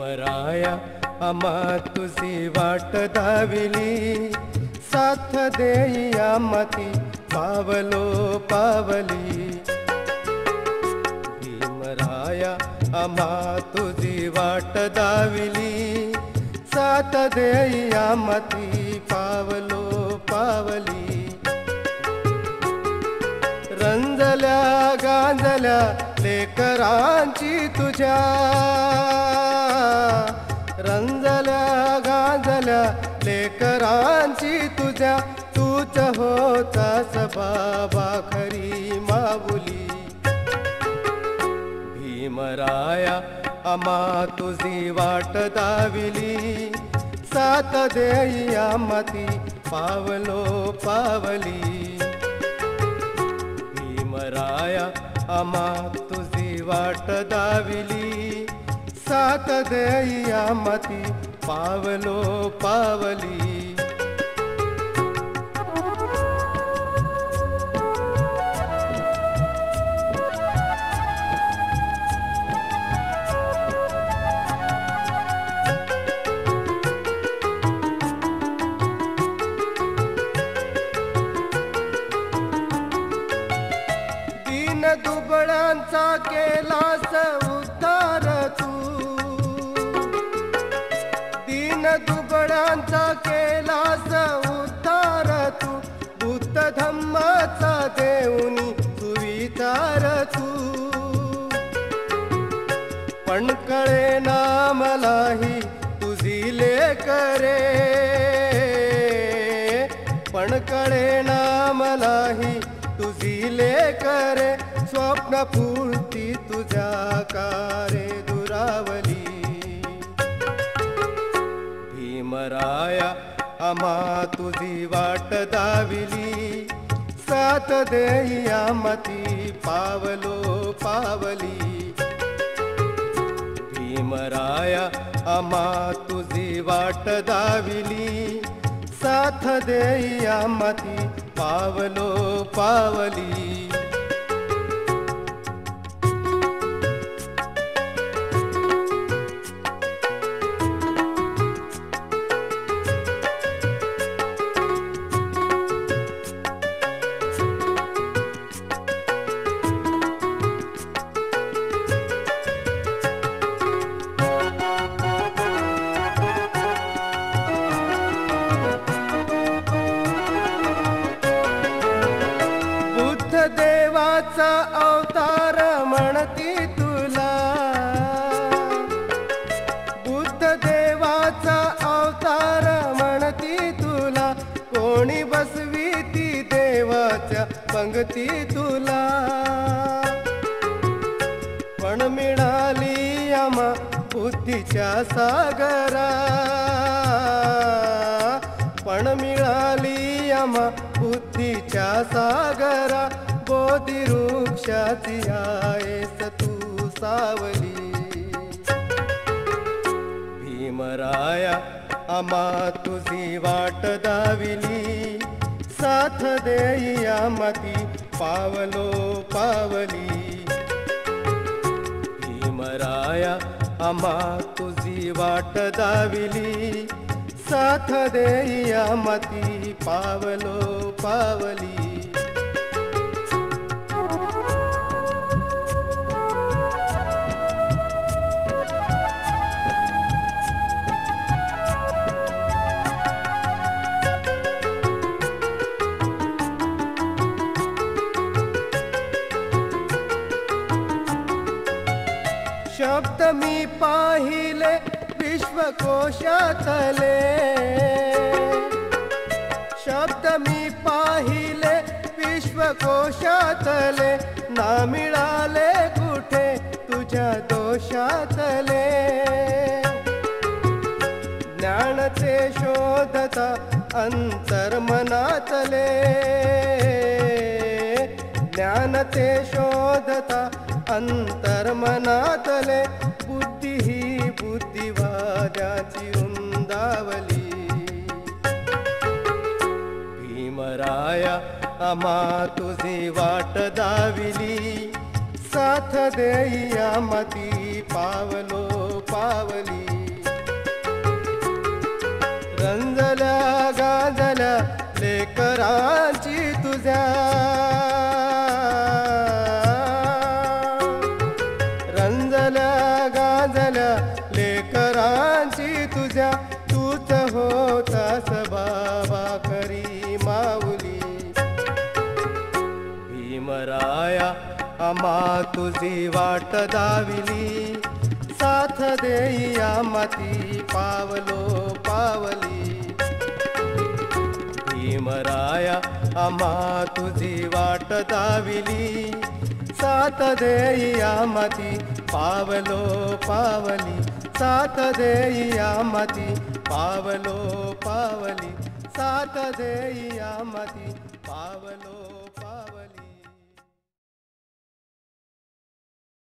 भीमराया आम्हा तुझी वाट धाविली, साथ देई आम्हा ती पावलो पावली. भीमराया आम्हा तुझी वाट धाविली, साथ देई आम्हा ती पावलो पावली. रंजल्या गांजल्या लेकरांची तुझ्या, रंजल्या गांजल्या लेकरांची तुझ्या, तूच होतास बाबा खरी माऊली. भीमराया आम्हा तुझी वाट धाविली, साथ देई आम्हा ती पावलो पावली. भीमराया आम्हा तुझी वाट धाविली, साथ देई आम्हा ती पावलो पावली. दीन दुबळांचा केलास उद्धार तू, दीन दुबळांचा केलास उद्धार तू, बुद्ध धम्माचा देऊनी सुविचार तू. पण कळे ना मलाही तुझी लेकरे, पण कळे ना मलाही तुझी लेकरे, स्वप्न पूर्ती तुझ्या कारे दुरावली. भीमराया आम्हा तुझी वाट धाविली, साथ देई आम्हा ती पावलो पावली. भीमराया आम्हा तुझी वाट धाविली, साथ देई आम्हा ती पावलो पावली. देवाचा अवतार म्हणती तुला, बुद्ध देवाचा अवतार म्हणती तुला, कोणी बसवी ती देवाच्या पंगती तुला. पण मिळाली आम्हा बुद्धीच्या सागरा, पण मिळाली आम्हा बुद्धीच्या सागरा, बोधी वृक्षाची आहेस तू सावली. भीमराया आम्हा तुझी वाट धाविली, साथ देई आम्हा ती पावलो पावली. भीमराया आम्हा तुझी वाट धाविली, साथ देई आम्हा ती पावलो पावली. शब्द मी पाहिले विश्वकोशातले, शब्द मी पाहिले विश्वकोशातले, ना मिळाले कुठे तुझ्या दोषातले. ज्ञानचे शोधता अंतर्मनातले, ज्ञानचे शोधता अंतर्मनातले, बुद्धी ही बुद्धिवाद्याची रुंदावली. भीमराया आम्हा तुझी वाट धाविली, साथ देईया मती पावलो पावली. रंजल्या गाजल्या लेकरांची तुझ्या, रंजल्या गाजल्या लेकरांची तुझ्या, तूच होतास बाबा खरी माऊली. भीमराया आम्हा तुझी वाट दाविली, साथ देईया माती पावलो पावली. भीमराया आम्हा तुझी वाट दाविली, साथ देईया माती पावलो पावली. साथ देईया माती पावलो पावली. साथ देईया माती पावलो